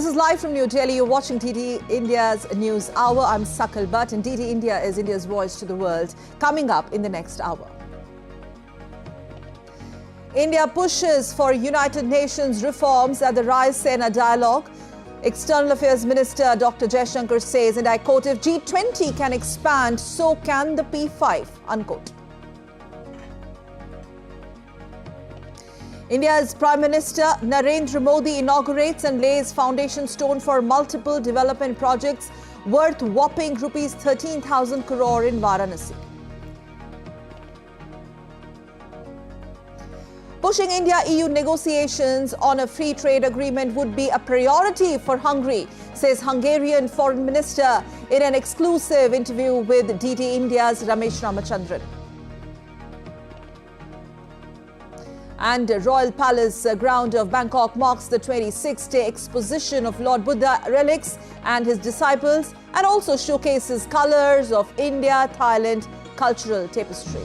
This is live from New Delhi. You're watching DT India's News Hour. I'm Sakal Bhatt, and DT India is India's voice to the world. Coming up in the next hour. India pushes for United Nations reforms at the Raisina Dialogue. External Affairs Minister Dr. Jaishankar says, and I quote, if G20 can expand, so can the P5, unquote. India's Prime Minister Narendra Modi inaugurates and lays foundation stone for multiple development projects worth whopping rupees 13,000 crore in Varanasi. Pushing India-EU negotiations on a free trade agreement would be a priority for Hungary, says Hungarian Foreign Minister in an exclusive interview with DT India's Ramesh Ramachandran. And Royal Palace ground of Bangkok marks the 26th-day exposition of Lord Buddha relics and his disciples, and also showcases colours of India-Thailand cultural tapestry.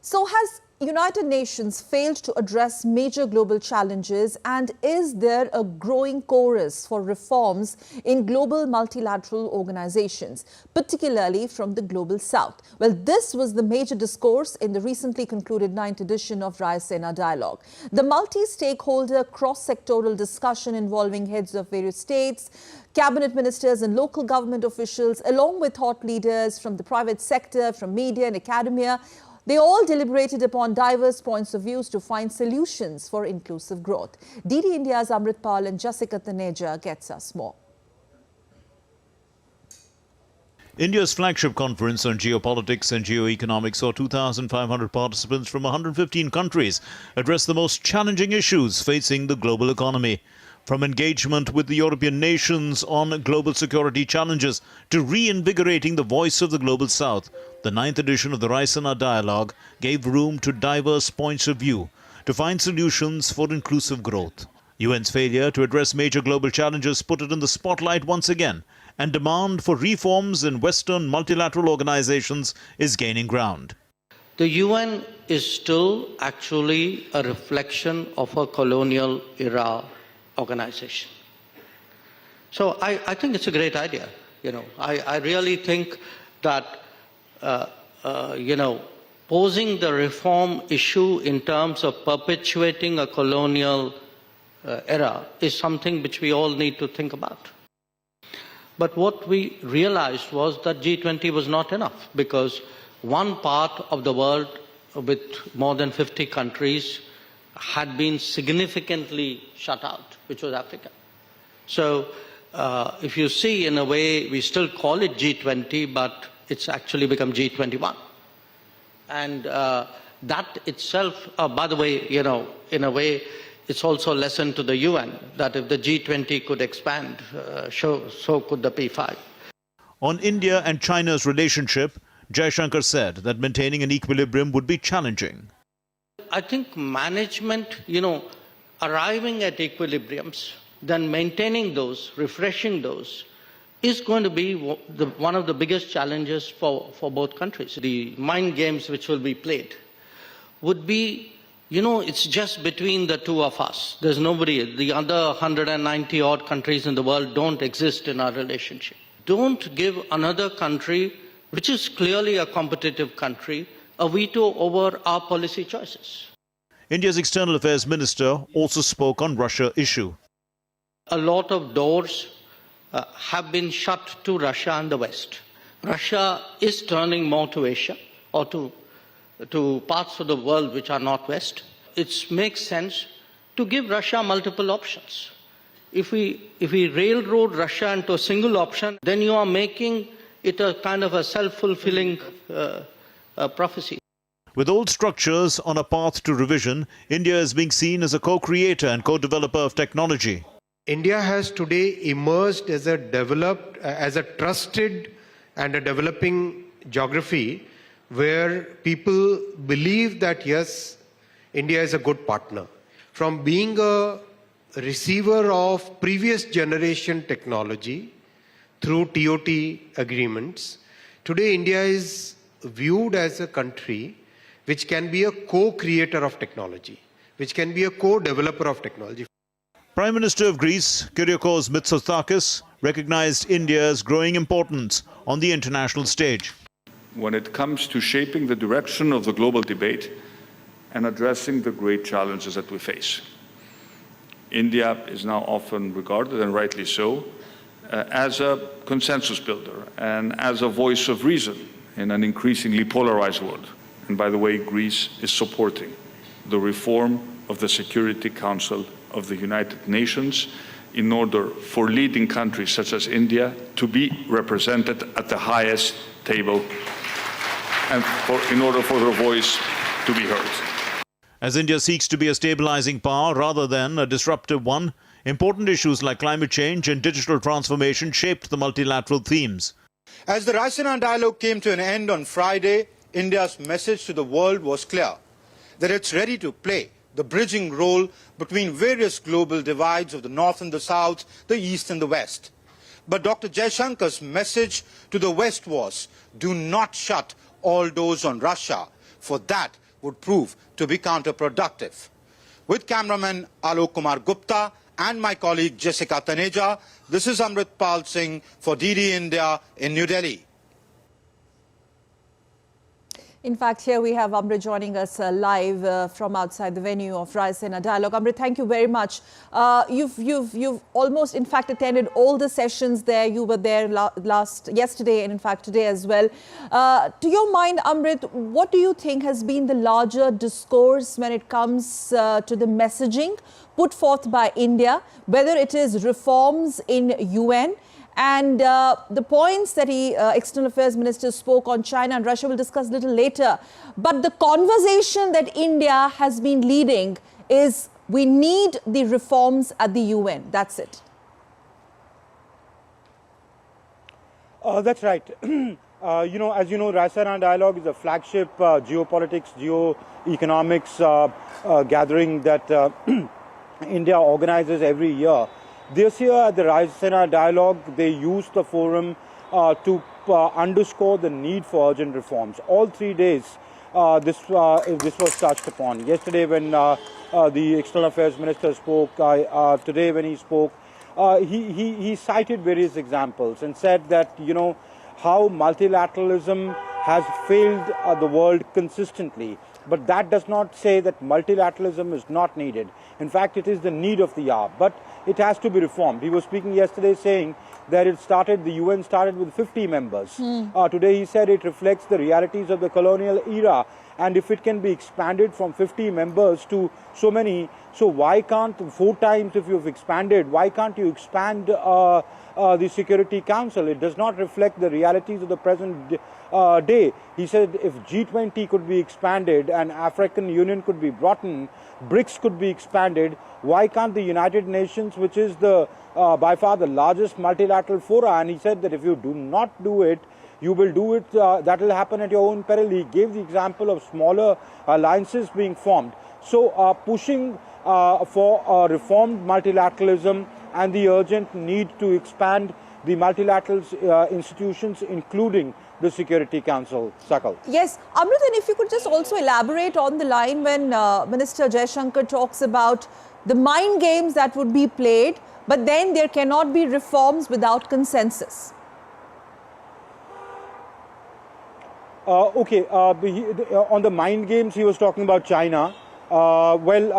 So has United Nations failed to address major global challenges, and is there a growing chorus for reforms in global multilateral organizations, particularly from the global south? Well, this was the major discourse in the recently concluded 9th edition of Raisina Dialogue. The multi-stakeholder cross-sectoral discussion involving heads of various states, cabinet ministers and local government officials, along with thought leaders from the private sector, from media and academia, they all deliberated upon diverse points of view to find solutions for inclusive growth. DT India's Amrit Pal and Jessica Taneja gets us more. India's flagship conference on geopolitics and geoeconomics saw 2,500 participants from 115 countries address the most challenging issues facing the global economy. From engagement with the European nations on global security challenges to reinvigorating the voice of the global south, the 9th edition of the Raisina Dialogue gave room to diverse points of view to find solutions for inclusive growth. UN's failure to address major global challenges put it in the spotlight once again, and demand for reforms in Western multilateral organizations is gaining ground. The UN is still actually a reflection of a colonial era organization. So I think it's a great idea. I really think that posing the reform issue in terms of perpetuating a colonial era is something which we all need to think about. But what we realized was that G20 was not enough, because one part of the world with more than 50 countries had been significantly shut out, which was Africa. So if you see, in a way, we still call it G20, but it's actually become G21. And that itself, by the way, in a way, it's also a lesson to the UN that if the G20 could expand, so could the P5. On India and China's relationship, Jaishankar said that maintaining an equilibrium would be challenging. I think management, arriving at equilibriums, then maintaining those, refreshing those, is going to be one of the biggest challenges for both countries. The mind games which will be played would be, it's just between the two of us. There's nobody. The other 190 odd countries in the world don't exist in our relationship. Don't give another country, which is clearly a competitive country, a veto over our policy choices. India's External Affairs Minister also spoke on Russia issue. A lot of doors have been shut to Russia and the West. Russia is turning more to Asia or to parts of the world which are not West. It makes sense to give Russia multiple options. If we railroad Russia into a single option, then you are making it a kind of a self-fulfilling prophecy. With old structures on a path to revision, India is being seen as a co-creator and co-developer of technology. India has today emerged as a trusted and a developing geography where people believe that yes, India is a good partner. From being a receiver of previous generation technology through TOT agreements, today India is viewed as a country which can be a co-creator of technology, which can be a co-developer of technology. Prime Minister of Greece, Kyriakos Mitsotakis, recognized India's growing importance on the international stage. When it comes to shaping the direction of the global debate and addressing the great challenges that we face, India is now often regarded, and rightly so, as a consensus builder and as a voice of reason in an increasingly polarized world. And by the way, Greece is supporting the reform of the Security Council of the United Nations in order for leading countries such as India to be represented at the highest table and in order for their voice to be heard. As India seeks to be a stabilizing power rather than a disruptive one, important issues like climate change and digital transformation shaped the multilateral themes. As the Raisina Dialogue came to an end on Friday, India's message to the world was clear, that it's ready to play the bridging role between various global divides of the North and the South, the East and the West. But Dr. Jaishankar's message to the West was, do not shut all doors on Russia, for that would prove to be counterproductive. With cameraman Alok Kumar Gupta and my colleague Jessica Taneja, this is Amrit Pal Singh for DD India in New Delhi. In fact, here we have Amrit joining us live from outside the venue of Raisina Dialogue. Amrit, thank you very much. You've almost, in fact, attended all the sessions there. You were there yesterday and, in fact, today as well. To your mind, Amrit, what do you think has been the larger discourse when it comes to the messaging put forth by India, whether it is reforms in UN, and the points that External Affairs Minister spoke on China and Russia, we'll discuss a little later. But the conversation that India has been leading is we need the reforms at the UN. That's it. That's right. As you know, Raisina Dialogue is a flagship geopolitics, geoeconomics gathering that India organizes every year. This year at the Raisina Dialogue, they used the forum to underscore the need for urgent reforms. All 3 days, this was touched upon. Yesterday when the External Affairs Minister spoke, today when he spoke, he cited various examples and said that, how multilateralism has failed the world consistently. But that does not say that multilateralism is not needed. In fact, it is the need of the hour, but it has to be reformed. He was speaking yesterday saying that the UN started with 50 members. Today he said it reflects the realities of the colonial era, and if it can be expanded from 50 members to so many, so why can't 4 times if you've expanded, why can't you expand the Security Council? It does not reflect the realities of the present day. He said if G20 could be expanded and African Union could be brought in, BRICS could be expanded, why can't the United Nations, which is the by far the largest multilateral fora? And he said that if you do not do it, you will do it, that will happen at your own peril. He gave the example of smaller alliances being formed. So pushing for reformed multilateralism and the urgent need to expand the multilateral institutions, including the Security Council. Sakal. Yes, Amrit, and if you could just also elaborate on the line when Minister Jaishankar talks about the mind games that would be played, but then there cannot be reforms without consensus. On the mind games, he was talking about China. When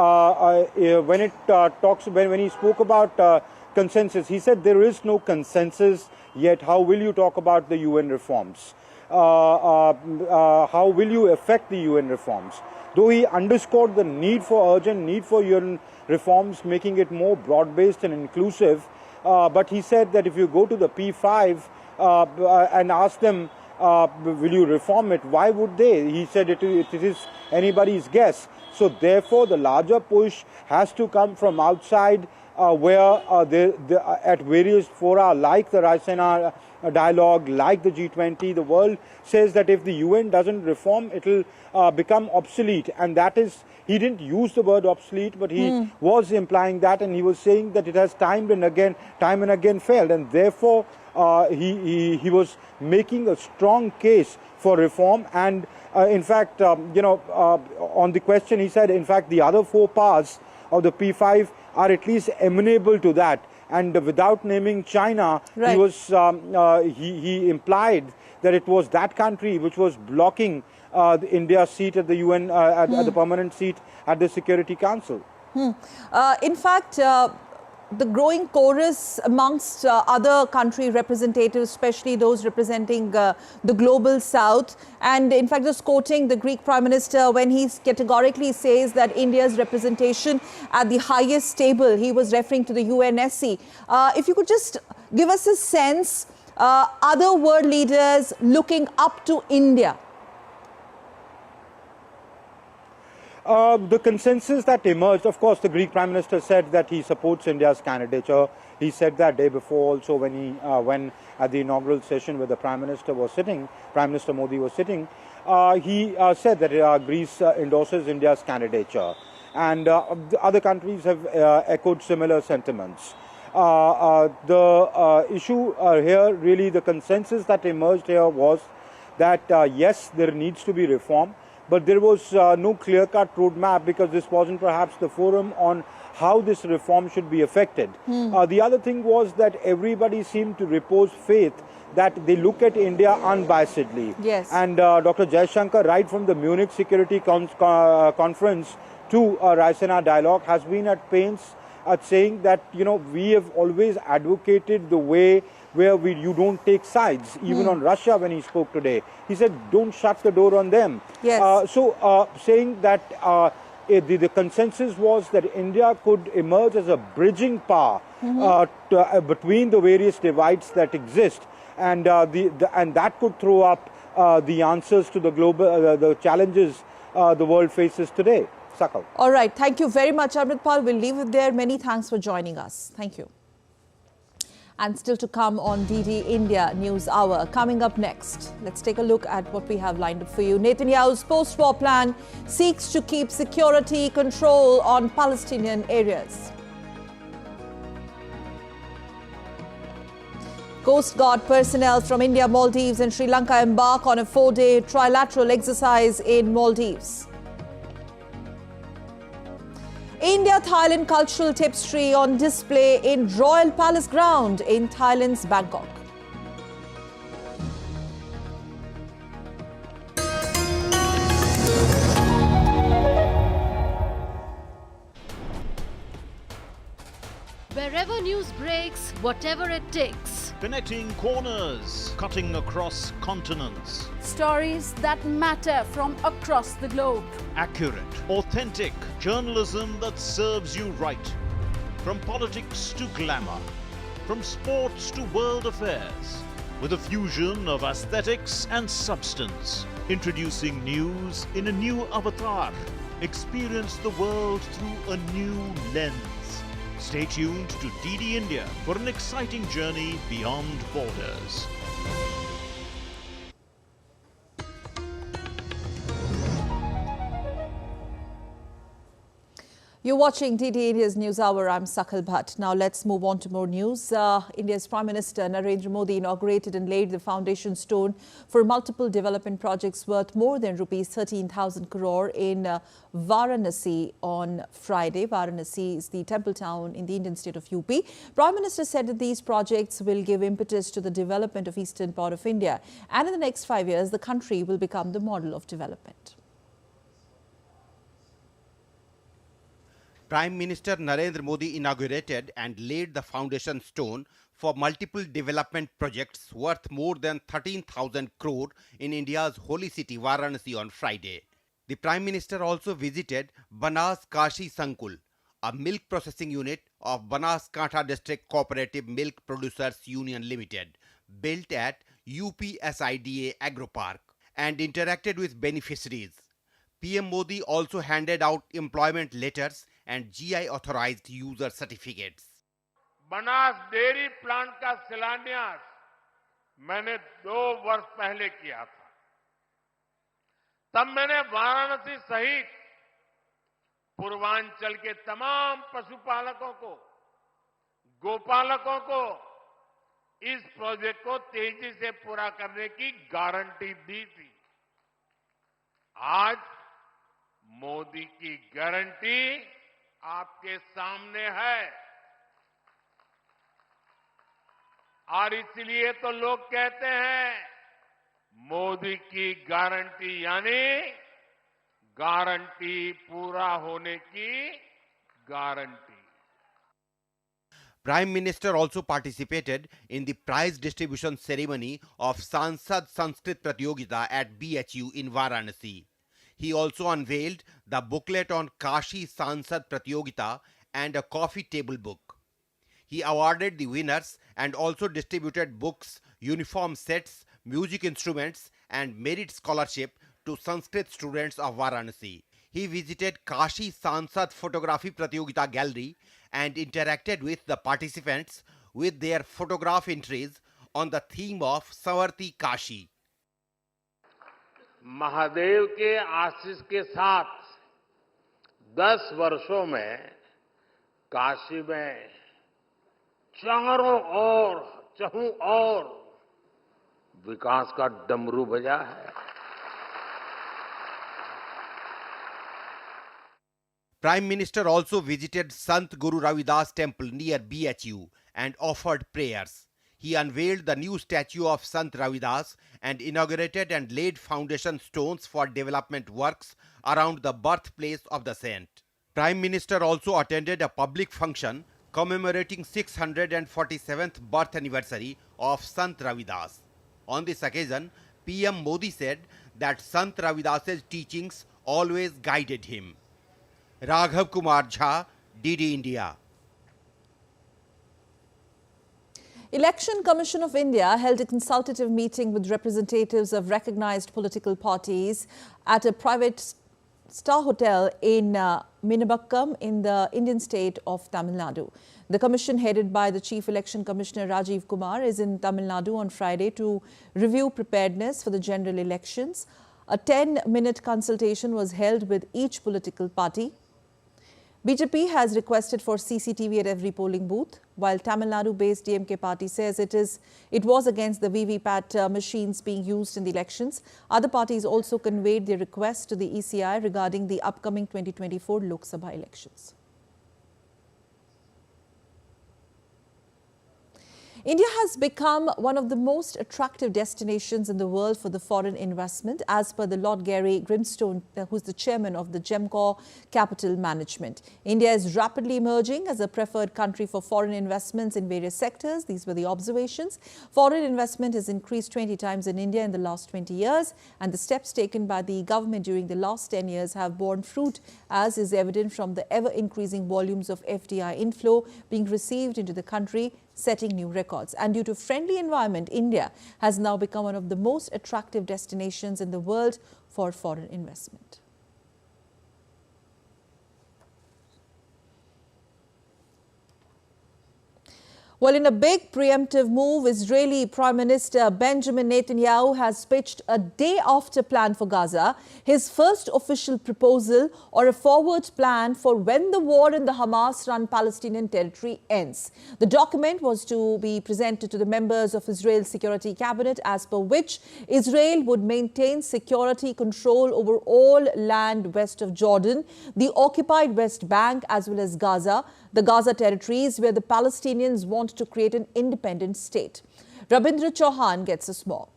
he spoke about consensus, he said there is no consensus yet. How will you talk about the UN reforms? How will you affect the UN reforms? Though he underscored the urgent need for UN reforms, making it more broad-based and inclusive, but he said that if you go to the P5 and ask them, will you reform it? Why would they? He said it is anybody's guess. So therefore, the larger push has to come from outside, where at various fora like the Raisina Dialogue, like the G20, the world says that if the UN doesn't reform, it will become obsolete. And that is, he didn't use the word obsolete, but he was implying that, and he was saying that it has time and again failed. And therefore, he was making a strong case for reform. And in fact, on the question, he said, in fact, the other 4 powers of the P5 are at least amenable to that. And without naming China, right, he implied that it was that country which was blocking India's seat at the UN, at the permanent seat at the Security Council. In fact, the growing chorus amongst other country representatives, especially those representing the global south, and in fact just quoting the Greek Prime Minister when he categorically says that India's representation at the highest table, he was referring to the UNSC. If you could just give us a sense, other world leaders looking up to India. The consensus that emerged, of course, the Greek Prime Minister said that he supports India's candidature. He said that day before also when at the inaugural session where the Prime Minister was sitting, Prime Minister Modi was sitting, he said that Greece endorses India's candidature. And the other countries have echoed similar sentiments. The issue here, really, the consensus that emerged here was that yes, there needs to be reform. But there was no clear-cut roadmap because this wasn't perhaps the forum on how this reform should be effected. The other thing was that everybody seemed to repose faith that they look at India unbiasedly. Yes. And Dr. Jaishankar, right from the Munich Security Conference to Raisina Dialogue, has been at pains at saying that, we have always advocated the way where you don't take sides. Even on Russia, when he spoke today, he said, don't shut the door on them. Yes. Saying that the consensus was that India could emerge as a bridging power between the various divides that exist, and and that could throw up the answers to the global the challenges the world faces today. Sakal. All right. Thank you very much, Amritpal. We'll leave it there. Many thanks for joining us. Thank you. And still to come on DD India News Hour. Coming up next, let's take a look at what we have lined up for you. Netanyahu's post-war plan seeks to keep security control on Palestinian areas. Coast Guard personnel from India, Maldives and Sri Lanka embark on a 4-day trilateral exercise in Maldives. India-Thailand cultural tapestry on display in Royal Palace Ground in Thailand's Bangkok. Wherever news breaks, whatever it takes. Connecting corners, cutting across continents. Stories that matter from across the globe. Accurate, authentic journalism that serves you right. From politics to glamour, from sports to world affairs, with a fusion of aesthetics and substance. Introducing news in a new avatar. Experience the world through a new lens. Stay tuned to DD India for an exciting journey beyond borders. You're watching DD India's News Hour. I'm Sakal Bhatt. Now let's move on to more news. India's Prime Minister Narendra Modi inaugurated and laid the foundation stone for multiple development projects worth more than rupees 13,000 crore in Varanasi on Friday. Varanasi is the temple town in the Indian state of UP. Prime Minister said that these projects will give impetus to the development of eastern part of India. And in the next 5 years, the country will become the model of development. Prime Minister Narendra Modi inaugurated and laid the foundation stone for multiple development projects worth more than 13,000 crore in India's holy city Varanasi on Friday. The Prime Minister also visited Banas Kashi Sankul, a milk processing unit of Banaskantha District Cooperative Milk Producers Union Limited, built at UPSIDA Agro Park, and interacted with beneficiaries. PM Modi also handed out employment letters and GI authorized user certificates. Banas dairy plant का शिलान्यास मैंने 2 वर्ष पहले किया था। तब मैंने वाराणसी सहित पूर्वांचल के तमाम पशुपालकों को, गोपालकों को इस प्रोजेक्ट को तेजी से पूरा करने की गारंटी दी थी। आज मोदी की गारंटी आपके सामने है और इसलिए तो लोग कहते हैं मोदी की गारंटी यानी गारंटी पूरा होने की guarantee. Prime Minister also participated in the prize distribution ceremony of Sansad Sanskrit Pratyogita at BHU in Varanasi. He also unveiled the booklet on Kashi Sansad Pratyogita and a coffee table book. He awarded the winners and also distributed books, uniform sets, music instruments and merit scholarship to Sanskrit students of Varanasi. He visited Kashi Sansad Photography Pratyogita Gallery and interacted with the participants with their photograph entries on the theme of Savarti Kashi. Mahadev के आशीष के साथ 10 वर्षों में काशी में चारों ओर विकास का डमरू बजा है। Prime Minister also visited Sant Guru Ravidas temple near BHU and offered prayers. He unveiled the new statue of Sant Ravidas and inaugurated and laid foundation stones for development works around the birthplace of the saint. Prime Minister also attended a public function commemorating 647th birth anniversary of Sant Ravidas. On this occasion, PM Modi said that Sant Ravidas's teachings always guided him. Raghav Kumar Jha, DD India. Election Commission of India held a consultative meeting with representatives of recognized political parties at a private star hotel in Meenambakkam in the Indian state of Tamil Nadu. The commission, headed by the Chief Election Commissioner Rajiv Kumar, is in Tamil Nadu on Friday to review preparedness for the general elections. A 10-minute consultation was held with each political party. BJP has requested for CCTV at every polling booth, while Tamil Nadu-based DMK party says it was against the VVPAT machines being used in the elections. Other parties also conveyed their request to the ECI regarding the upcoming 2024 Lok Sabha elections. India has become one of the most attractive destinations in the world for the foreign investment, as per the Lord Gary Grimstone, who's the chairman of the GEMCOR Capital Management. India is rapidly emerging as a preferred country for foreign investments in various sectors. These were the observations. Foreign investment has increased 20 times in India in the last 20 years, and the steps taken by the government during the last 10 years have borne fruit, as is evident from the ever-increasing volumes of FDI inflow being received into the country, setting new records. And due to friendly environment, India has now become one of the most attractive destinations in the world for foreign investment. Well, in a big preemptive move, Israeli Prime Minister Benjamin Netanyahu has pitched a day-after plan for Gaza, his first official proposal or a forward plan for when the war in the Hamas-run Palestinian territory ends. The document was to be presented to the members of Israel's Security Cabinet, as per which Israel would maintain security control over all land west of Jordan, the occupied West Bank as well as Gaza, the Gaza territories where the Palestinians want to create an independent state. Rabindra Chauhan gets us more.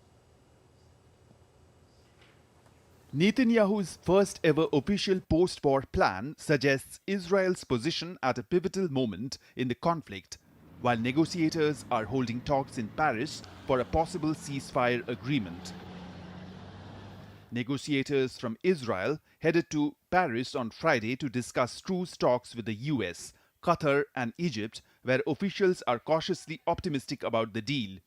Netanyahu's first ever official post-war plan suggests Israel's position at a pivotal moment in the conflict, while negotiators are holding talks in Paris for a possible ceasefire agreement. Negotiators from Israel headed to Paris on Friday to discuss truce talks with the US, Qatar and Egypt, where officials are cautiously optimistic about the deal.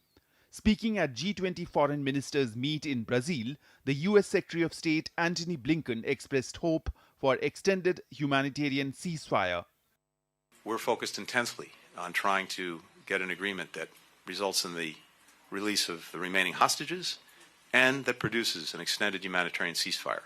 Speaking at G20 foreign ministers meet in Brazil, the US Secretary of State Antony Blinken expressed hope for extended humanitarian ceasefire. We're focused intensely on trying to get an agreement that results in the release of the remaining hostages and that produces an extended humanitarian ceasefire.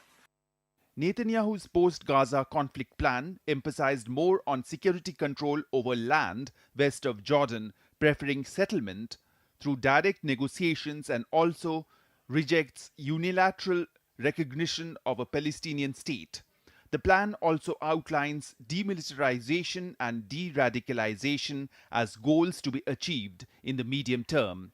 Netanyahu's post-Gaza conflict plan emphasized more on security control over land west of Jordan, preferring settlement through direct negotiations, and also rejects unilateral recognition of a Palestinian state. The plan also outlines demilitarization and de-radicalization as goals to be achieved in the medium term.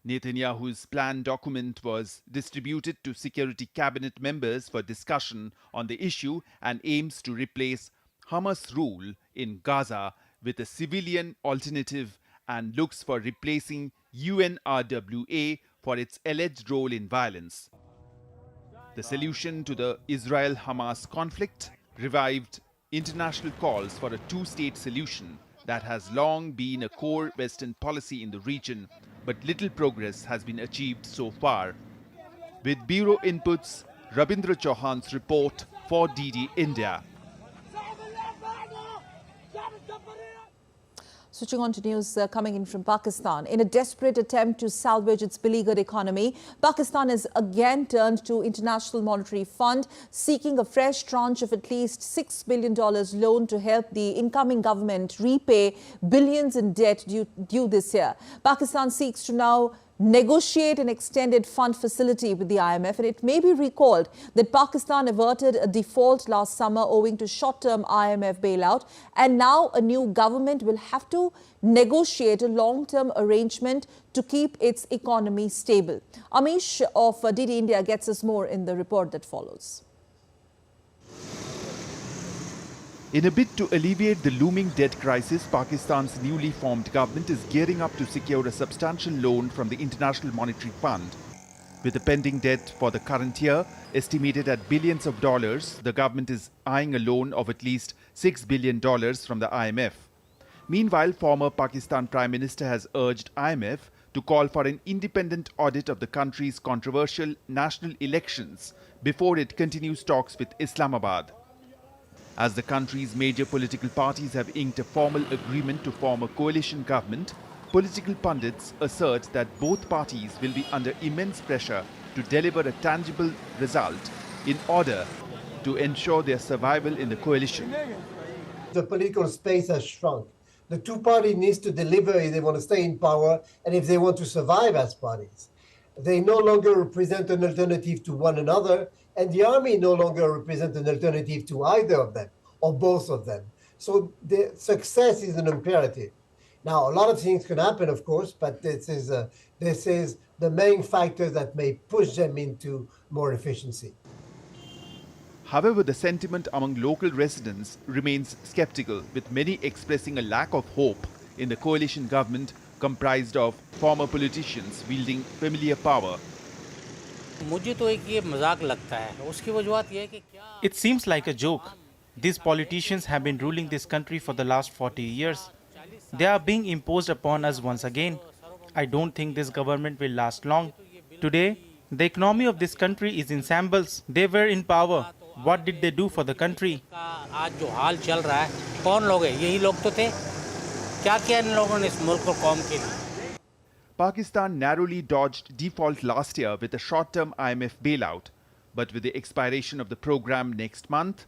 Netanyahu's plan document was distributed to security cabinet members for discussion on the issue and aims to replace Hamas rule in Gaza with a civilian alternative and looks for replacing UNRWA for its alleged role in violence. The solution to the Israel-Hamas conflict revived international calls for a two-state solution that has long been a core Western policy in the region, but little progress has been achieved so far. With Bureau Inputs, Rabindra Chauhan's report for DD India. Switching on to news coming in from Pakistan. In a desperate attempt to salvage its beleaguered economy, Pakistan has again turned to International Monetary Fund, seeking a fresh tranche of at least $6 billion loan to help the incoming government repay billions in debt due this year. Pakistan seeks to now negotiate an extended fund facility with the IMF, and it may be recalled that Pakistan averted a default last summer owing to short-term IMF bailout, and now a new government will have to negotiate a long-term arrangement to keep its economy stable. Amish of DD India gets us more in the report that follows. In a bid to alleviate the looming debt crisis, Pakistan's newly formed government is gearing up to secure a substantial loan from the International Monetary Fund. With the pending debt for the current year estimated at billions of dollars, the government is eyeing a loan of at least $6 billion from the IMF. Meanwhile, former Pakistan Prime Minister has urged IMF to call for an independent audit of the country's controversial national elections before it continues talks with Islamabad. As the country's major political parties have inked a formal agreement to form a coalition government, political pundits assert that both parties will be under immense pressure to deliver a tangible result in order to ensure their survival in the coalition. The political space has shrunk. The two parties need to deliver if they want to stay in power and if they want to survive as parties. They no longer represent an alternative to one another, and the army no longer represents an alternative to either of them or both of them. So the success is an imperative. Now, a lot of things can happen, of course, but this is the main factor that may push them into more efficiency. However, the sentiment among local residents remains skeptical, with many expressing a lack of hope in the coalition government comprised of former politicians wielding familiar power. It seems like a joke. These politicians have been ruling this country for the last 40 years. They are being imposed upon us once again. I don't think this government will last long. Today, the economy of this country is in shambles. They were in power. What did they do for the country? Pakistan narrowly dodged default last year with a short-term IMF bailout. But with the expiration of the program next month,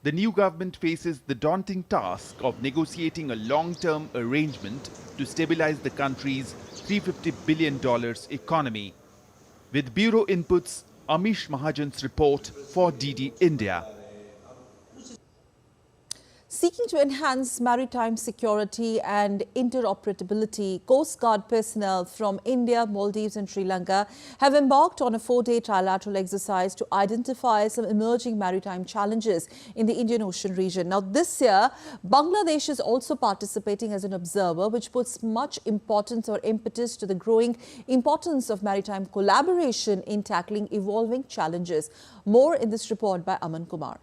the new government faces the daunting task of negotiating a long-term arrangement to stabilize the country's $350 billion economy. With Bureau Inputs, Amish Mahajan's report for DD India. Seeking to enhance maritime security and interoperability, Coast Guard personnel from India, Maldives and Sri Lanka have embarked on a 4-day trilateral exercise to identify some emerging maritime challenges in the Indian Ocean region. Now, this year, Bangladesh is also participating as an observer, which puts much importance or impetus to the growing importance of maritime collaboration in tackling evolving challenges. More in this report by Aman Kumar.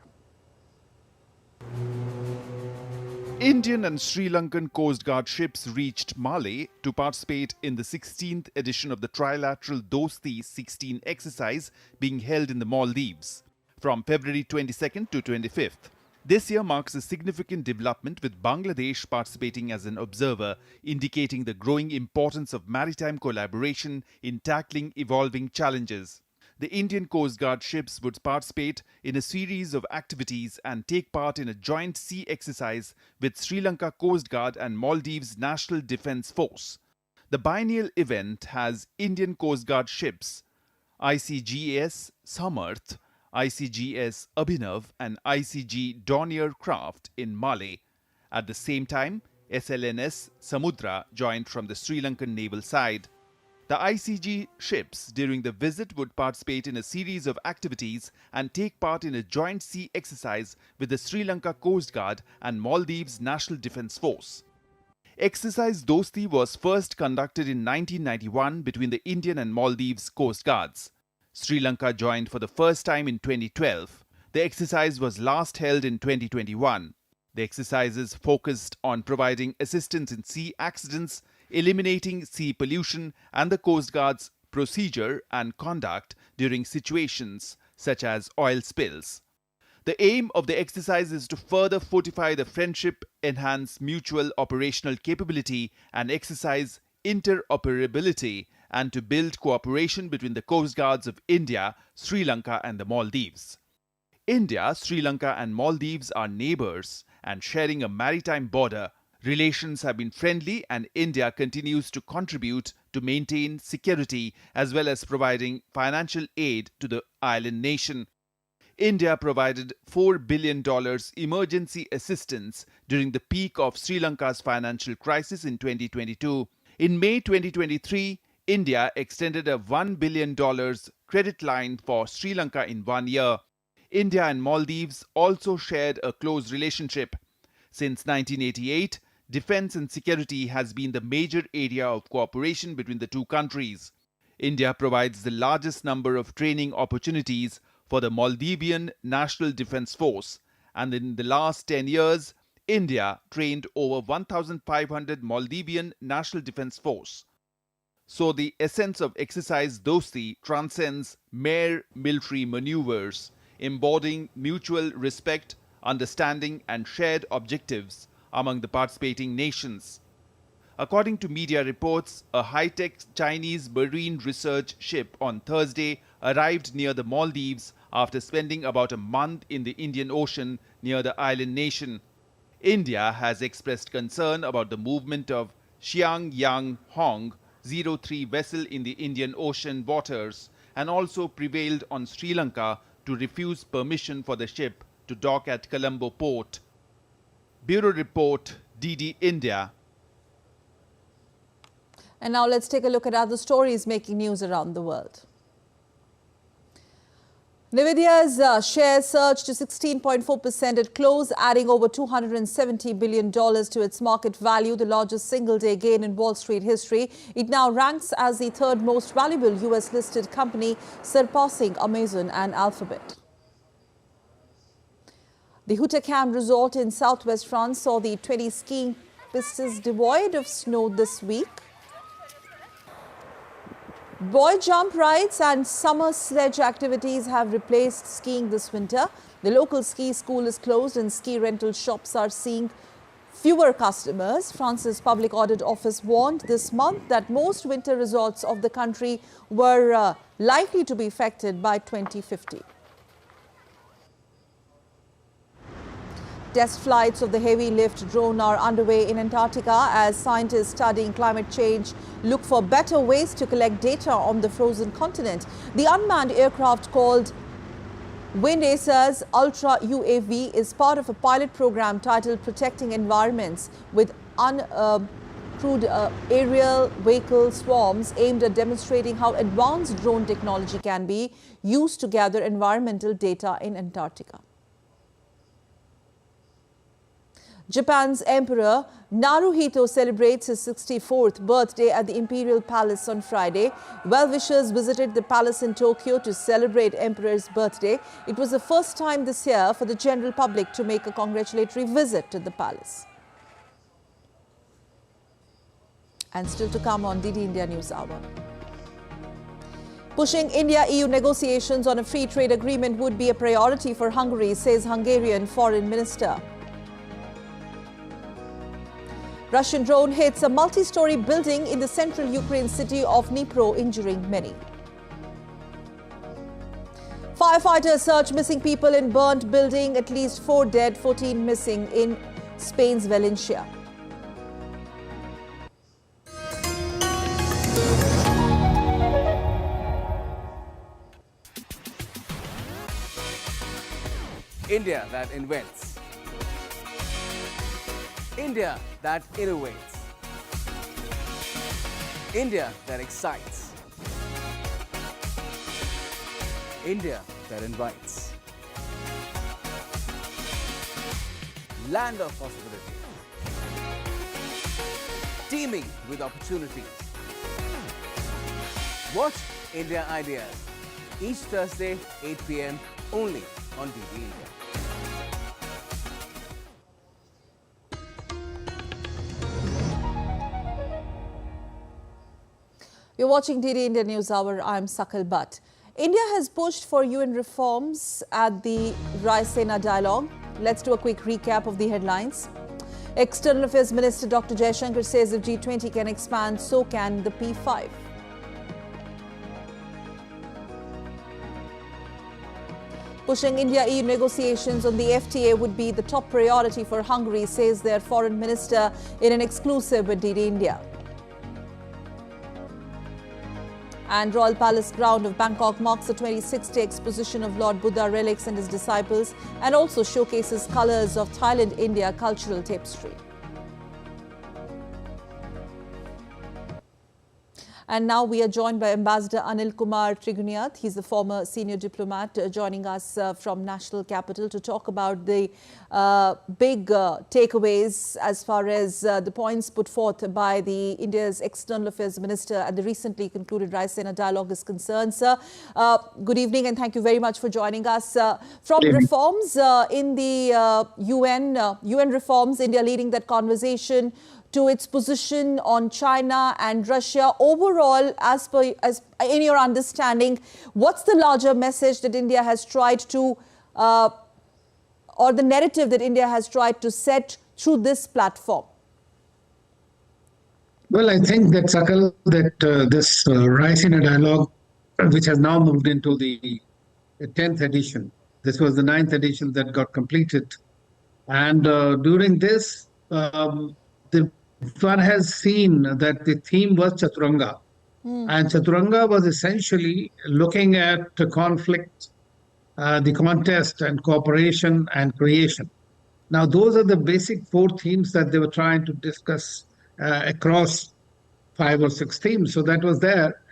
Indian and Sri Lankan Coast Guard ships reached Malé to participate in the 16th edition of the trilateral Dosti 16 exercise being held in the Maldives from February 22nd to 25th. This year marks a significant development with Bangladesh participating as an observer, indicating the growing importance of maritime collaboration in tackling evolving challenges. The Indian Coast Guard ships would participate in a series of activities and take part in a joint sea exercise with Sri Lanka Coast Guard and Maldives National Defence Force. The biennial event has Indian Coast Guard ships ICGS Samarth, ICGS Abhinav and ICG Dornier craft in Malé. At the same time, SLNS Samudra joined from the Sri Lankan naval side. The ICG ships during the visit would participate in a series of activities and take part in a joint sea exercise with the Sri Lanka Coast Guard and Maldives National Defence Force. Exercise Dosti was first conducted in 1991 between the Indian and Maldives Coast Guards. Sri Lanka joined for the first time in 2012. The exercise was last held in 2021. The exercises focused on providing assistance in sea accidents, eliminating sea pollution, and the Coast Guard's procedure and conduct during situations such as oil spills. The aim of the exercise is to further fortify the friendship, enhance mutual operational capability, and exercise interoperability, and to build cooperation between the Coast Guards of India, Sri Lanka, and the Maldives. India, Sri Lanka, and Maldives are neighbors and sharing a maritime border. Relations have been friendly, and India continues to contribute to maintain security as well as providing financial aid to the island nation. India provided $4 billion emergency assistance during the peak of Sri Lanka's financial crisis in 2022. In May 2023, India extended a $1 billion credit line for Sri Lanka in 1 year. India and Maldives also shared a close relationship. Since 1988, defense and security has been the major area of cooperation between the two countries. India provides the largest number of training opportunities for the Maldivian National Defence Force, and in the last 10 years, India trained over 1,500 Maldivian National Defence Force. So the essence of exercise Dosti transcends mere military maneuvers, embodying mutual respect, understanding and shared objectives among the participating nations. According to media reports, a high-tech Chinese marine research ship on Thursday arrived near the Maldives after spending about a month in the Indian Ocean near the island nation. India has expressed concern about the movement of Xiang Yang Hong 03 vessel in the Indian Ocean waters and also prevailed on Sri Lanka to refuse permission for the ship to dock at Colombo port. Bureau Report, DD India. And now let's take a look at other stories making news around the world. Nvidia's shares surged to 16.4% at close, adding over $270 billion to its market value, the largest single-day gain in Wall Street history. It now ranks as the third most valuable US-listed company, surpassing Amazon and Alphabet. The Hautacam resort in southwest France saw the 20 skiing pistes devoid of snow this week. Boy jump rides and summer sledge activities have replaced skiing this winter. The local ski school is closed and ski rental shops are seeing fewer customers. France's Public Audit Office warned this month that most winter resorts of the country were likely to be affected by 2050. Test flights of the heavy lift drone are underway in Antarctica as scientists studying climate change look for better ways to collect data on the frozen continent. The unmanned aircraft called Wind Acer's Ultra UAV is part of a pilot program titled Protecting Environments with uncrewed aerial vehicle swarms aimed at demonstrating how advanced drone technology can be used to gather environmental data in Antarctica. Japan's Emperor Naruhito celebrates his 64th birthday at the Imperial Palace on Friday. Well-wishers visited the palace in Tokyo to celebrate Emperor's birthday. It was the first time this year for the general public to make a congratulatory visit to the palace. And still to come on DD India News Hour. Pushing India-EU negotiations on a free trade agreement would be a priority for Hungary, says Hungarian Foreign Minister. Russian drone hits a multi-story building in the central Ukraine city of Dnipro, injuring many. Firefighters search missing people in burnt building, at least 4 dead, 14 missing in Spain's Valencia. India that invents. India that innovates. India that excites. India that invites. Land of possibilities. Teeming with opportunities. Watch India Ideas each Thursday, 8 p.m. only on DD India. You're watching DD India News Hour. I'm Sakal Bhatt. India has pushed for UN reforms at the Raisina Dialogue. Let's do a quick recap of the headlines. External Affairs Minister Dr. Jaishankar says if G20 can expand, so can the P5. Pushing India-EU negotiations on the FTA would be the top priority for Hungary, says their foreign minister in an exclusive with DD India. And Royal Palace ground of Bangkok marks the 26th exposition of Lord Buddha relics and his disciples, and also showcases colours of Thailand-India cultural tapestry. And now we are joined by Ambassador Anil Kumar Triguniath. He's the former senior diplomat joining us from National Capital to talk about the big takeaways as far as the points put forth by the India's External Affairs Minister at the recently concluded Raisina Dialogue is concerned. Sir, good evening and thank you very much for joining us. From reforms in the UN reforms, India leading that conversation, to its position on China and Russia. Overall, as in your understanding, what's the larger message that India has tried to, or the narrative that India has tried to set through this platform? Well, I think that, Sakal, that this Raisina Dialogue, which has now moved into the 10th edition, this was the 9th edition that got completed. And during this, one has seen that the theme was Chaturanga. And Chaturanga was essentially looking at the conflict, the contest and cooperation and creation. Now, those are the basic 4 themes that they were trying to discuss across 5 or 6 themes. So that was there.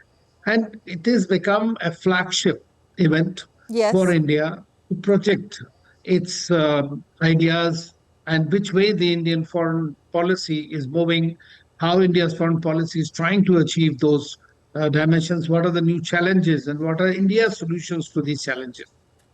And it has become a flagship event for India to project its ideas and which way the Indian foreign policy is moving, how India's foreign policy is trying to achieve those dimensions, what are the new challenges and what are India's solutions to these challenges.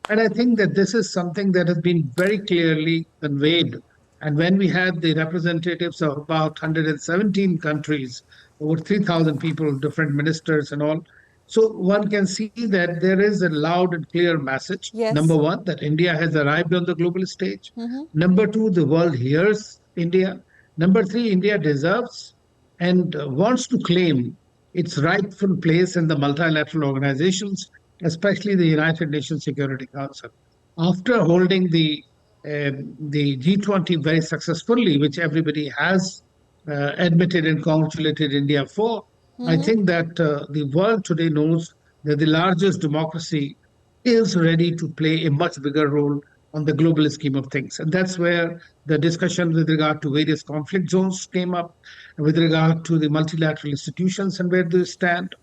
And I think that this is something that has been very clearly conveyed. And when we had the representatives of about 117 countries, over 3,000 people, different ministers and all, so one can see that there is a loud and clear message. Number 1, that India has arrived on the global stage. Number 2, the world hears India. Number 3, India deserves and wants to claim its rightful place in the multilateral organizations, especially the United Nations Security Council. After holding the G20 very successfully, which everybody has admitted and congratulated India for, I think that the world today knows that the largest democracy is ready to play a much bigger role on the global scheme of things. And that's where the discussion with regard to various conflict zones came up, with regard to the multilateral institutions and where they stand.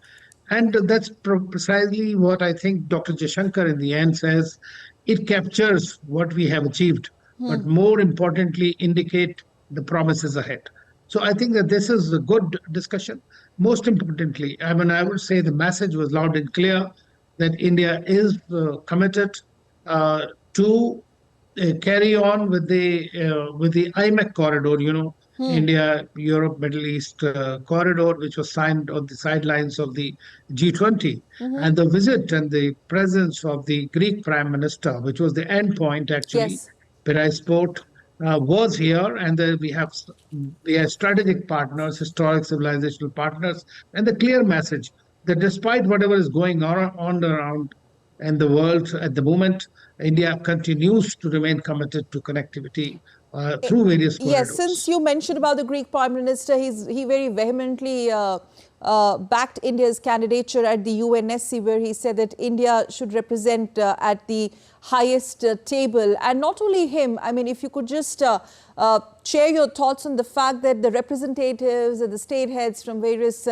And that's precisely what I think Dr. Jaishankar in the end says. It captures what we have achieved, but more importantly, indicate the promises ahead. So I think that this is a good discussion. Most importantly, I would say the message was loud and clear that India is committed to carry on with the IMEC corridor, India, Europe, Middle East corridor, which was signed on the sidelines of the G20. And the visit and the presence of the Greek Prime Minister, which was the end point actually, Yes. Piraeus was here, and we have strategic partners, historic civilizational partners, and the clear message that despite whatever is going on around in the world at the moment, India continues to remain committed to connectivity through various corridors. Yes, since you mentioned about the Greek Prime Minister, he very vehemently backed India's candidature at the UNSC, where he said that India should represent at the highest table. And not only him, I mean, if you could just share your thoughts on the fact that the representatives and the state heads from various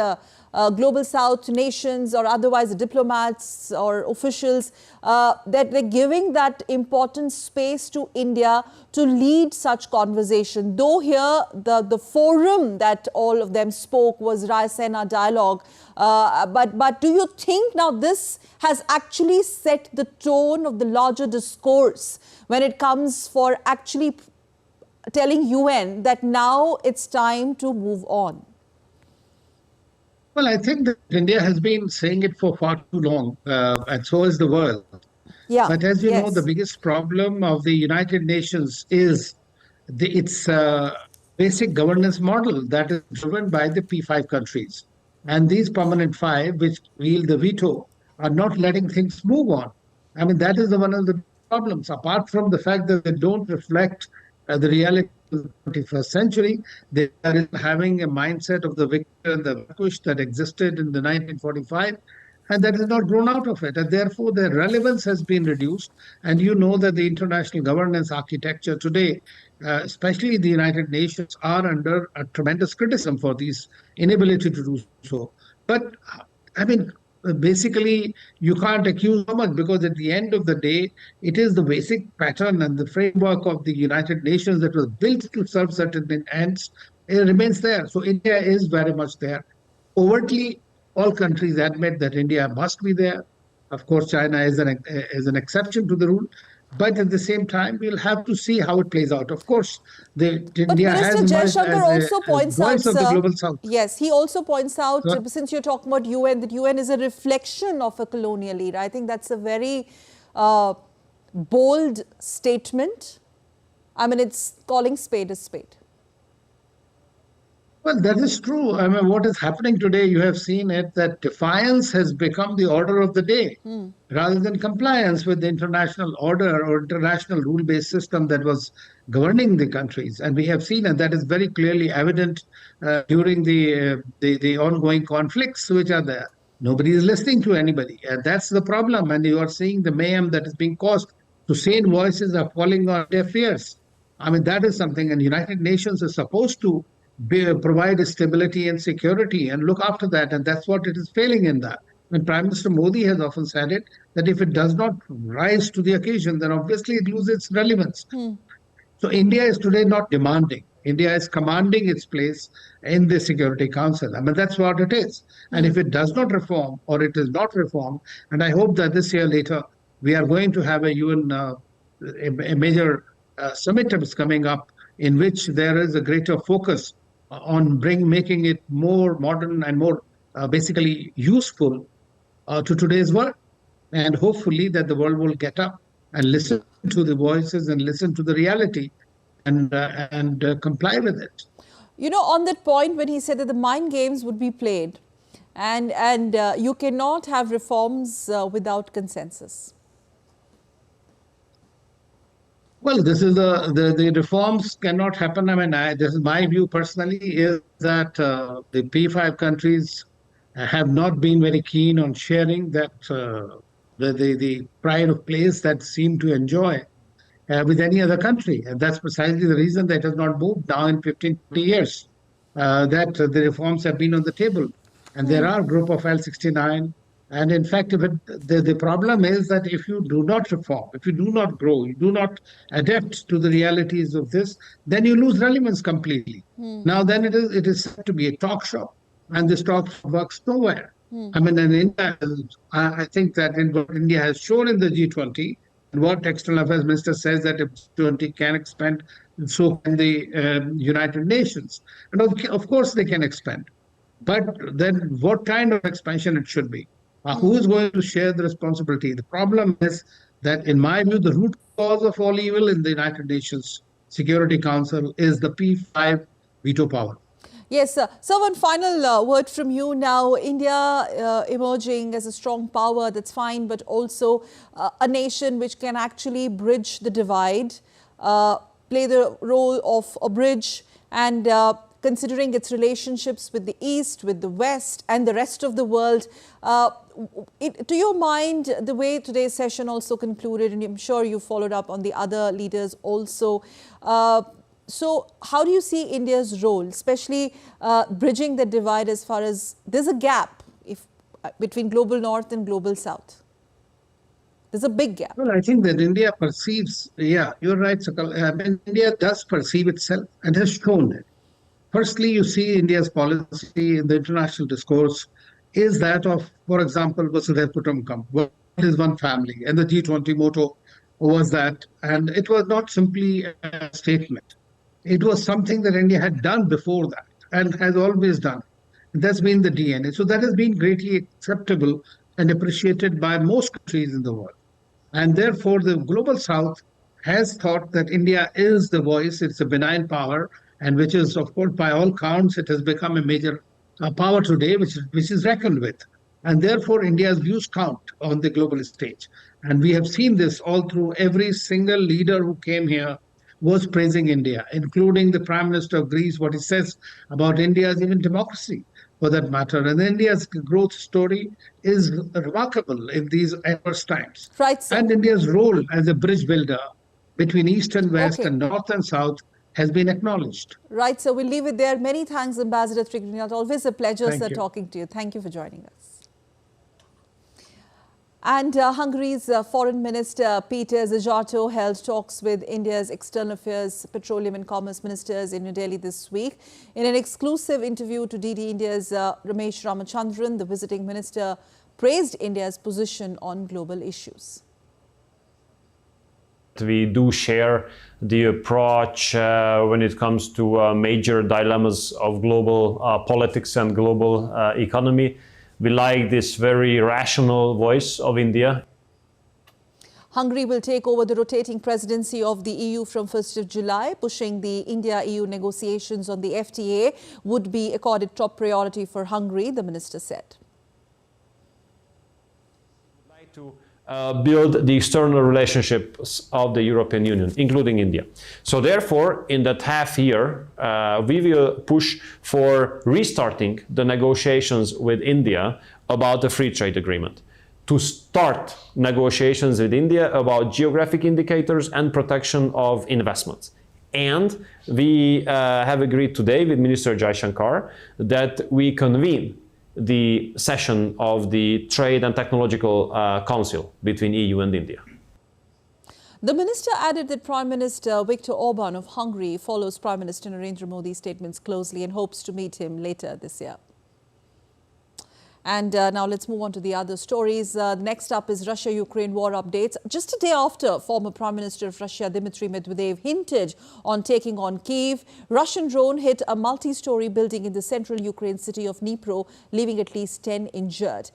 global south nations or otherwise diplomats or officials, that they're giving that important space to India to lead such conversation. Though here the forum that all of them spoke was Raisina Dialogue, but do you think now this has actually set the tone of the larger discourse when it comes for actually telling UN that now it's time to move on? Well, I think that India has been saying it for far too long, and so is the world. Yeah. But as you know, the biggest problem of the United Nations is its basic governance model that is driven by the P5 countries. And these permanent five, which wield the veto, are not letting things move on. I mean, that is one of the problems, apart from the fact that they don't reflect the reality of the 21st century. They are having a mindset of the victor and the vanquished that existed in the 1945, and that has not grown out of it. And therefore, their relevance has been reduced. And you know that the international governance architecture today, especially the United Nations, are under a tremendous criticism for this inability to do so. But, I mean, basically, you can't accuse so much, because at the end of the day, it is the basic pattern and the framework of the United Nations that was built to serve certain ends. It remains there. So India is very much there. Overtly, all countries admit that India must be there. Of course, China is an exception to the rule. But at the same time, we'll have to see how it plays out. Of course, India has Minister Jaishankar also points out, of the global south. Yes, he also points out, since you're talking about UN, that UN is a reflection of a colonial era. I think that's a very bold statement. I mean, it's calling spade a spade. Well, that is true. I mean, what is happening today, you have seen it, that defiance has become the order of the day, rather than compliance with the international order or international rule-based system that was governing the countries. And we have seen, and that is very clearly evident during the ongoing conflicts which are there. Nobody is listening to anybody, and that's the problem. And you are seeing the mayhem that is being caused. So sane voices are falling on deaf ears. I mean, that is something, and United Nations is supposed to provide stability and security and look after that, and that's what it is failing in that. And Prime Minister Modi has often said it, that if it does not rise to the occasion, then obviously it loses its relevance. So India is today not demanding. India is commanding its place in the Security Council. I mean, that's what it is. And if it does not reform, or it is not reformed, and I hope that this year later, we are going to have a UN, a major summit is coming up, in which there is a greater focus on making it more modern and more basically useful to today's world. And hopefully that the world will get up and listen to the voices and listen to the reality and comply with it. You know, on that point, when he said that the mind games would be played and you cannot have reforms without consensus. Well, this is the reforms cannot happen. I mean, this is my view personally, is that the P5 countries have not been very keen on sharing that the pride of place that seem to enjoy with any other country. And that's precisely the reason that it has not moved now in 15, 20 years, that the reforms have been on the table. And there are a group of L69. And in fact, the problem is that if you do not reform, if you do not grow, you do not adapt to the realities of this, then you lose relevance completely. Now, then it is said to be a talk shop, and this talk shop works nowhere. I mean, in India, I think that what India has shown in the G20, and what External Affairs Minister says, that if G20 can expand so can the United Nations. And of course, they can expand. But then what kind of expansion it should be? Who is going to share the responsibility? The problem is that, in my view, the root cause of all evil in the United Nations Security Council is the P5 veto power. Yes, sir. So one final word from you now. India emerging as a strong power, that's fine, but also a nation which can actually bridge the divide, play the role of a bridge, and considering its relationships with the East, with the West and the rest of the world. To your mind, the way today's session also concluded, and I'm sure you followed up on the other leaders also, so how do you see India's role, especially bridging the divide as far as there's a gap between global North and global South? There's a big gap. Well, I think that India perceives, yeah, you're right, Sakal. I mean, India does perceive itself and has shown it. Firstly, you see India's policy in the international discourse is that of, for example, Vasudhaiva Kutumbakam, what is one family? And the G20 motto was that. And it was not simply a statement. It was something that India had done before that and has always done. That's been the DNA. So that has been greatly acceptable and appreciated by most countries in the world. And therefore, the global South has thought that India is the voice. It's a benign power, and which is, of course, by all counts, it has become a major power today, which is reckoned with. And therefore, India's views count on the global stage. And we have seen this all through. Every single leader who came here was praising India, including the Prime Minister of Greece, what he says about India's even democracy, for that matter. And India's growth story is remarkable in these adverse times. Right, sir. And India's role as a bridge builder between East and West and North and South has been acknowledged. Right, so we'll leave it there. Many thanks, Ambassador Trikrinath. Always a pleasure, sir, talking to you. Thank you for joining us. And Hungary's Foreign Minister Peter Szijjártó held talks with India's External Affairs, Petroleum and Commerce Ministers in New Delhi this week. In an exclusive interview to DD India's Ramesh Ramachandran, the visiting minister praised India's position on global issues. We do share the approach when it comes to major dilemmas of global politics and global economy. We like this very rational voice of India. Hungary will take over the rotating presidency of the EU from 1st of July. Pushing the India-EU negotiations on the FTA would be accorded top priority for Hungary, the minister said. I'd like to build the external relationships of the European Union, including India. So therefore, in that half year, we will push for restarting the negotiations with India about the free trade agreement, to start negotiations with India about geographic indicators and protection of investments. And we have agreed today with Minister Jaishankar that we convene the session of the Trade and Technological Council between EU and India. The minister added that Prime Minister Viktor Orban of Hungary follows Prime Minister Narendra Modi's statements closely and hopes to meet him later this year. And now let's move on to the other stories. Next up is Russia-Ukraine war updates. Just a day after former Prime Minister of Russia, Dmitry Medvedev, hinted on taking on Kyiv, Russian drone hit a multi-story building in the central Ukraine city of Dnipro, leaving at least 10 injured.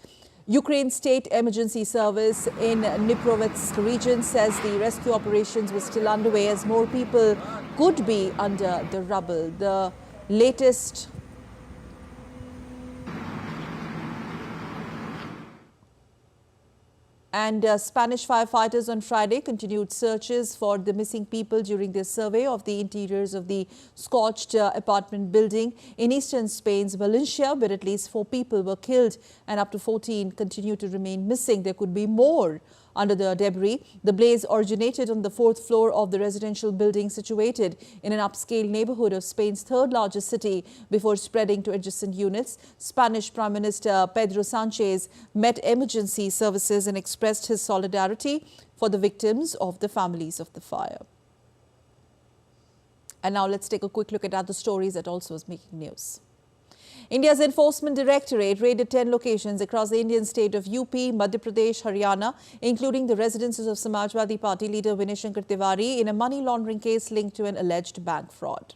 Ukraine State Emergency Service in Dniprovetsk region says the rescue operations were still underway as more people could be under the rubble. The latest And Spanish firefighters on Friday continued searches for the missing people during their survey of the interiors of the scorched apartment building in eastern Spain's Valencia, where at least 4 people were killed and up to 14 continue to remain missing. There could be more under the debris. The blaze originated on the 4th floor of the residential building situated in an upscale neighborhood of Spain's 3rd largest city before spreading to adjacent units. Spanish Prime Minister Pedro Sanchez met emergency services and expressed his solidarity for the victims of the families of the fire. And now let's take a quick look at other stories that also is making news. India's Enforcement Directorate raided 10 locations across the Indian state of UP, Madhya Pradesh, Haryana, including the residences of Samajwadi Party leader Jaishankar in a money laundering case linked to an alleged bank fraud.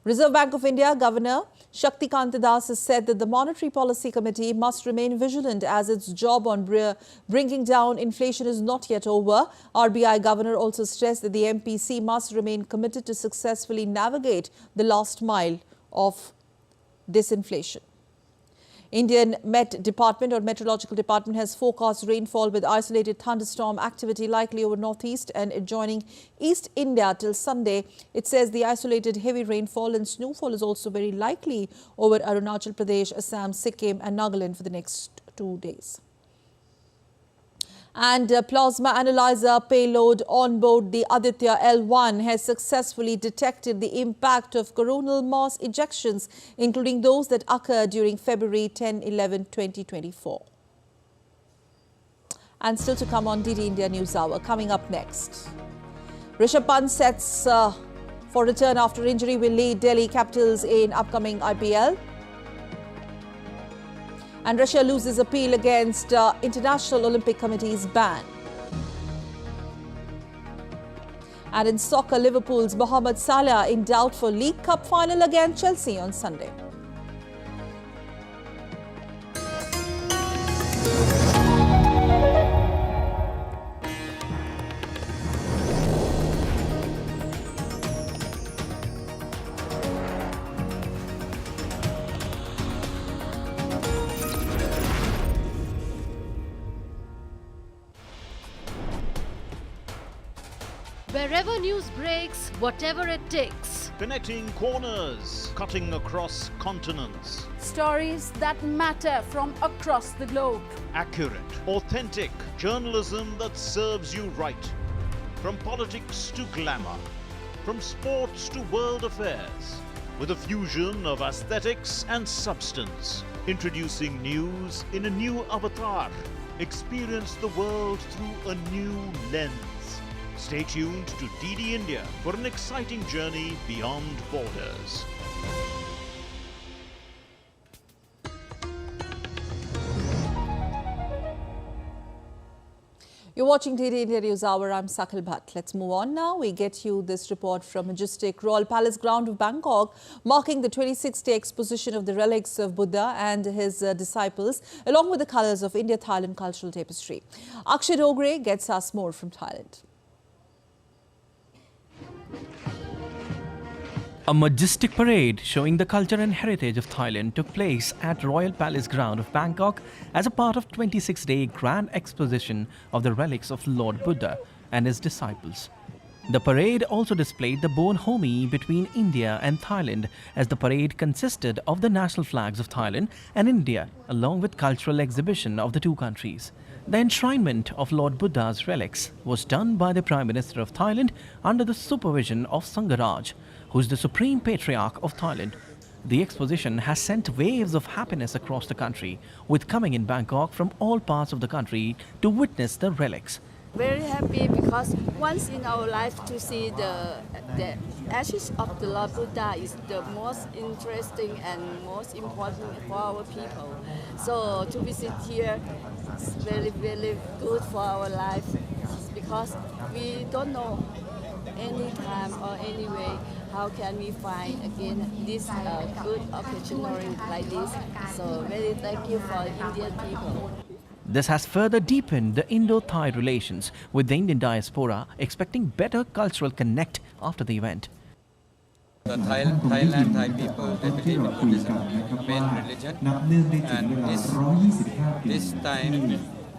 Reserve Bank of India Governor Shaktikant Das has said that the Monetary Policy Committee must remain vigilant as its job on bringing down inflation is not yet over. RBI Governor also stressed that the MPC must remain committed to successfully navigate the last mile of disinflation. Indian Met Department or Meteorological Department has forecast rainfall with isolated thunderstorm activity likely over northeast and adjoining East India till Sunday. It says the isolated heavy rainfall and snowfall is also very likely over Arunachal Pradesh, Assam, Sikkim and Nagaland for the next 2 days. And a plasma analyzer payload on board the Aditya L1 has successfully detected the impact of coronal mass ejections, including those that occurred during February 10-11, 2024. And still to come on DD India News Hour. Coming up next, Rishabh Pant sets for return after injury will lead Delhi Capitals in upcoming IPL. And Russia loses appeal against International Olympic Committee's ban. And in soccer, Liverpool's Mohamed Salah in doubt for League Cup final against Chelsea on Sunday. Wherever news breaks, whatever it takes. Connecting corners, cutting across continents. Stories that matter from across the globe. Accurate, authentic journalism that serves you right. From politics to glamour, from sports to world affairs, with a fusion of aesthetics and substance. Introducing news in a new avatar. Experience the world through a new lens. Stay tuned to DD India for an exciting journey beyond borders. You're watching DD India News Hour. I'm Sakil Bhatt. Let's move on now. We get you this report from majestic Royal Palace ground of Bangkok, marking the 26th exposition of the relics of Buddha and his disciples, along with the colours of India-Thailand cultural tapestry. Akshay Dogre gets us more from Thailand. A majestic parade showing the culture and heritage of Thailand took place at Royal Palace ground of Bangkok as a part of 26-day grand exposition of the relics of Lord Buddha and his disciples. The parade also displayed the bonhomie between India and Thailand, as the parade consisted of the national flags of Thailand and India along with cultural exhibition of the two countries. The enshrinement of Lord Buddha's relics was done by the Prime Minister of Thailand under the supervision of Sangharaj, who is the Supreme Patriarch of Thailand. The exposition has sent waves of happiness across the country, with coming in Bangkok from all parts of the country to witness the relics. Very happy because once in our life to see the ashes of the Lord Buddha is the most interesting and most important for our people. So to visit here is very, very good for our life because we don't know any time or any way how can we find again this good opportunity like this. So very thank you for Indian people. This has further deepened the Indo-Thai relations, with the Indian diaspora expecting better cultural connect after the event. The Thailand Thai people, they believe in Buddhism, main religion, and this time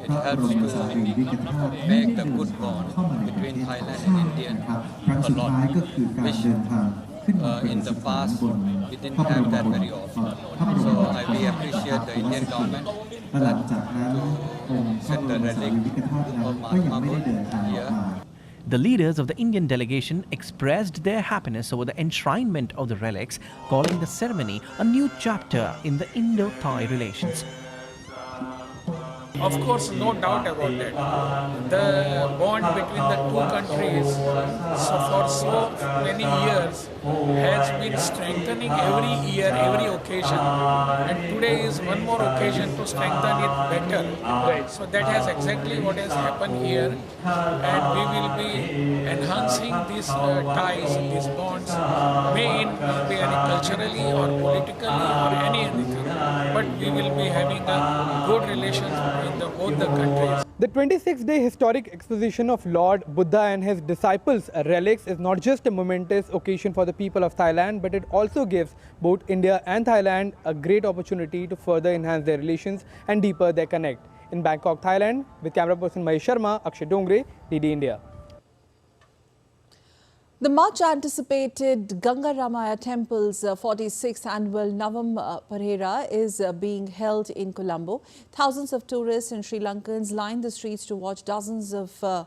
it helps to make the good bond between Thailand and India a lot, which in the past we didn't have that very often. So we appreciate the Indian government that to send the relic of Mahatma Buddha here. The leaders of the Indian delegation expressed their happiness over the enshrinement of the relics, calling the ceremony a new chapter in the Indo-Thai relations. Of course, no doubt about that. The bond between the two countries for so many years has been strengthening every year, every occasion. And today is one more occasion to strengthen it better. So that has exactly what has happened here. And we will be enhancing these ties, these bonds, may it be any culturally or politically or anything. But we will be having a good relations between both the countries. The 26-day historic exposition of Lord Buddha and his disciples' relics is not just a momentous occasion for the people of Thailand, but it also gives both India and Thailand a great opportunity to further enhance their relations and deeper their connect. In Bangkok, Thailand, with camera person Mahesh Sharma, Akshay Dongre, DD India. The much-anticipated Ganga Ramaya Temple's 46th annual Navam Parera is being held in Colombo. Thousands of tourists and Sri Lankans line the streets to watch dozens of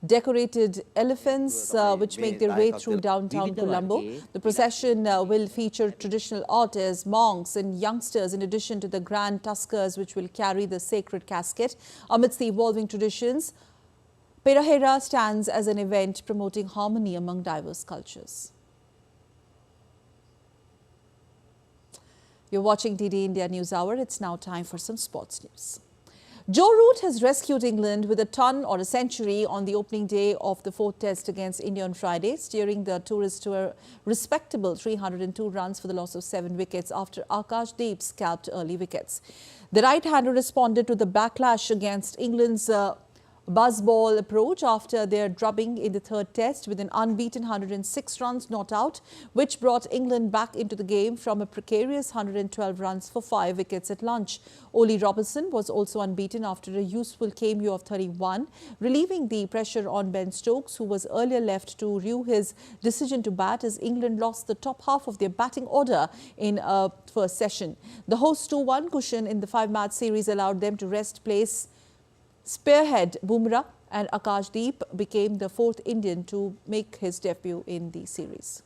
decorated elephants which make their way through downtown Colombo. The procession will feature traditional artists, monks and youngsters in addition to the grand tuskers which will carry the sacred casket. Amidst the evolving traditions, Perahera stands as an event promoting harmony among diverse cultures. You're watching DD India News Hour. It's now time for some sports news. Joe Root has rescued England with a ton or a century on the opening day of the fourth test against India on Friday, steering the tourists to a respectable 302 runs for the loss of 7 wickets after Akash Deep scalped early wickets. The right-hander responded to the backlash against England's buzzball approach after their drubbing in the third test with an unbeaten 106 runs not out, which brought England back into the game from a precarious 112 runs for 5 wickets at lunch. Ollie Robinson was also unbeaten after a useful cameo of 31, relieving the pressure on Ben Stokes, who was earlier left to rue his decision to bat as England lost the top half of their batting order in a first session. The host 2-1 cushion in the 5-match series allowed them to rest place spearhead Bumrah, and Akash Deep became the 4th Indian to make his debut in the series.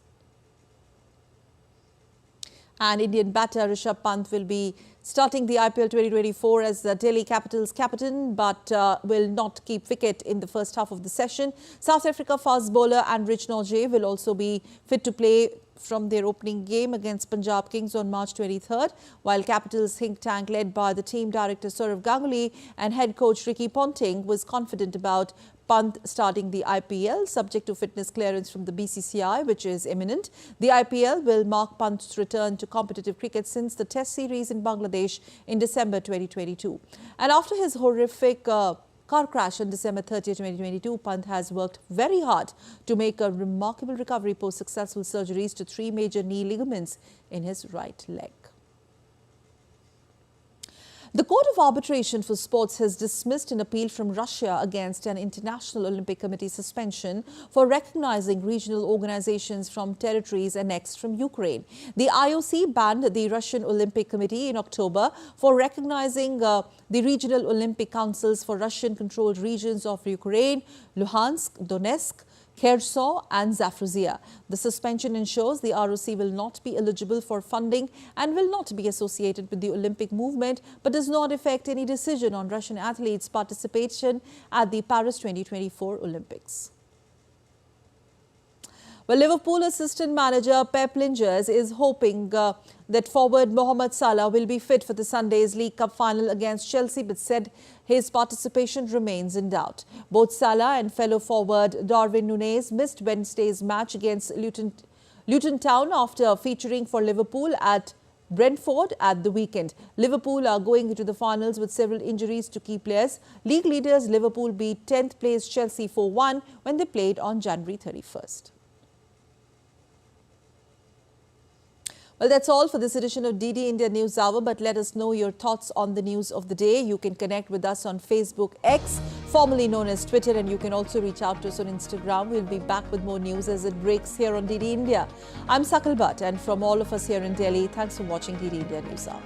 And Indian batter Rishabh Pant will be starting the IPL 2024 as the Delhi Capitals captain, but will not keep wicket in the first half of the session. South Africa fast bowler Anrich Nortje will also be fit to play from their opening game against Punjab Kings on March 23rd, while Capitals think tank led by the team director Saurav Ganguly and head coach Ricky Ponting was confident about Pant starting the IPL, subject to fitness clearance from the BCCI, which is imminent. The IPL will mark Pant's return to competitive cricket since the Test series in Bangladesh in December 2022. And after his horrific car crash on December 30, 2022, Pant has worked very hard to make a remarkable recovery post successful surgeries to 3 major knee ligaments in his right leg. The Court of Arbitration for Sports has dismissed an appeal from Russia against an International Olympic Committee suspension for recognizing regional organizations from territories annexed from Ukraine. The IOC banned the Russian Olympic Committee in October for recognizing the regional Olympic councils for Russian-controlled regions of Ukraine, Luhansk, Donetsk, Kherson and Zaporizhzhia. The suspension ensures the ROC will not be eligible for funding and will not be associated with the Olympic movement, but does not affect any decision on Russian athletes' participation at the Paris 2024 Olympics. Well, Liverpool assistant manager Pep Lingers is hoping that forward Mohamed Salah will be fit for the Sunday's League Cup final against Chelsea, but said his participation remains in doubt. Both Salah and fellow forward Darwin Núñez missed Wednesday's match against Luton Town after featuring for Liverpool at Brentford at the weekend. Liverpool are going into the finals with several injuries to key players. League leaders Liverpool beat 10th place Chelsea 4-1 when they played on January 31st. Well, that's all for this edition of DD India News Hour, but let us know your thoughts on the news of the day. You can connect with us on Facebook X, formerly known as Twitter, and you can also reach out to us on Instagram. We'll be back with more news as it breaks here on DD India. I'm Sakal Bhatt, and from all of us here in Delhi, thanks for watching DD India News Hour.